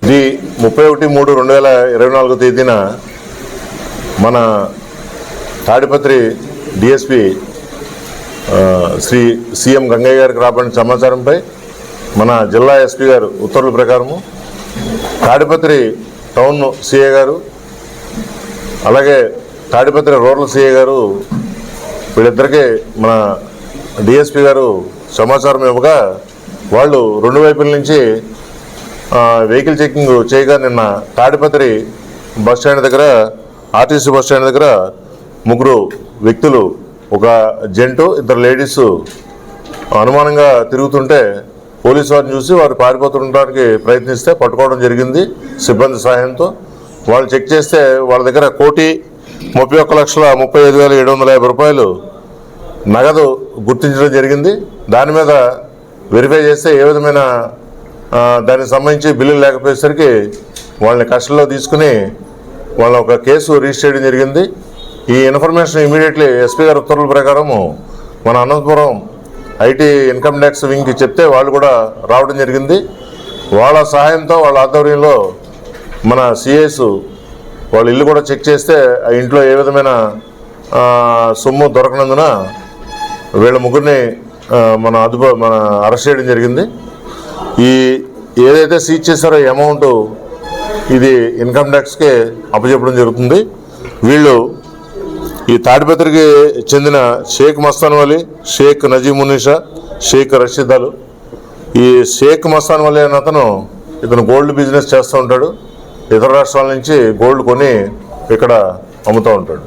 ఇది 31/3/2024 తేదీన మన తాడిపత్రి డిఎస్పి శ్రీ సీఎం గంగయ్య గారికి రాబడిన సమాచారంపై మన జిల్లా ఎస్పీ గారు ఉత్తర్వుల ప్రకారము తాడిపత్రి టౌన్ సిఐ గారు అలాగే తాడిపత్రి రూరల్ సిఐ గారు వీళ్ళిద్దరికీ మన డిఎస్పీ గారు సమాచారం ఇవ్వగా వాళ్ళు రెండు వైపుల నుంచి వెహికల్ చెకింగ్ చేయగా నిన్న తాడిపత్రి బస్టాండ్ దగ్గర ఆర్టీసీ బస్టాండ్ దగ్గర ముగ్గురు వ్యక్తులు ఒక జెంటు ఇద్దరు లేడీస్ అనుమానంగా తిరుగుతుంటే పోలీసు వారిని చూసి వారు పారిపోతుండడానికి ప్రయత్నిస్తే పట్టుకోవడం జరిగింది సిబ్బంది సహాయంతో. వాళ్ళు చెక్ చేస్తే వాళ్ళ దగ్గర 1,31,35,750 రూపాయలు నగదు గుర్తించడం జరిగింది. దాని మీద వెరిఫై చేస్తే ఏ విధమైన దానికి సంబంధించి బిల్లులు లేకపోయేసరికి వాళ్ళని కస్టడీలో తీసుకుని వాళ్ళ ఒక కేసు రిజిస్టర్ చేయడం జరిగింది. ఈ ఇన్ఫర్మేషన్ ఇమీడియట్లీ ఎస్పీ గారి ఉత్తర్వుల ప్రకారము మన అనంతపురం ఐటీ ఇన్కమ్ ట్యాక్స్ వింగ్కి చెప్తే వాళ్ళు కూడా రావడం జరిగింది. వాళ్ళ సహాయంతో వాళ్ళ ఆధ్వర్యంలో మన సిఐస్ వాళ్ళ ఇల్లు కూడా చెక్ చేస్తే ఆ ఇంట్లో ఏ విధమైన సొమ్ము దొరకనందున వీళ్ళ ముగ్గురిని మన అరెస్ట్ చేయడం జరిగింది. ఈ ఏదైతే సీజ్ చేశారో ఈ అమౌంట్ ఇది ఇన్కమ్ ట్యాక్స్కే అప్పచెప్పడం జరుగుతుంది. వీళ్ళు ఈ తాడిపత్రికి చెందిన షేక్ మస్తాన్ వలీ, షేక్ నజీమునిషా, షేక్ రషీదాలు. ఈ షేక్ మస్తాన్ వలీ అనే అతను ఇతను గోల్డ్ బిజినెస్ చేస్తూ ఉంటాడు. ఇతర రాష్ట్రాల నుంచి గోల్డ్ కొని ఇక్కడ అమ్ముతూ ఉంటాడు.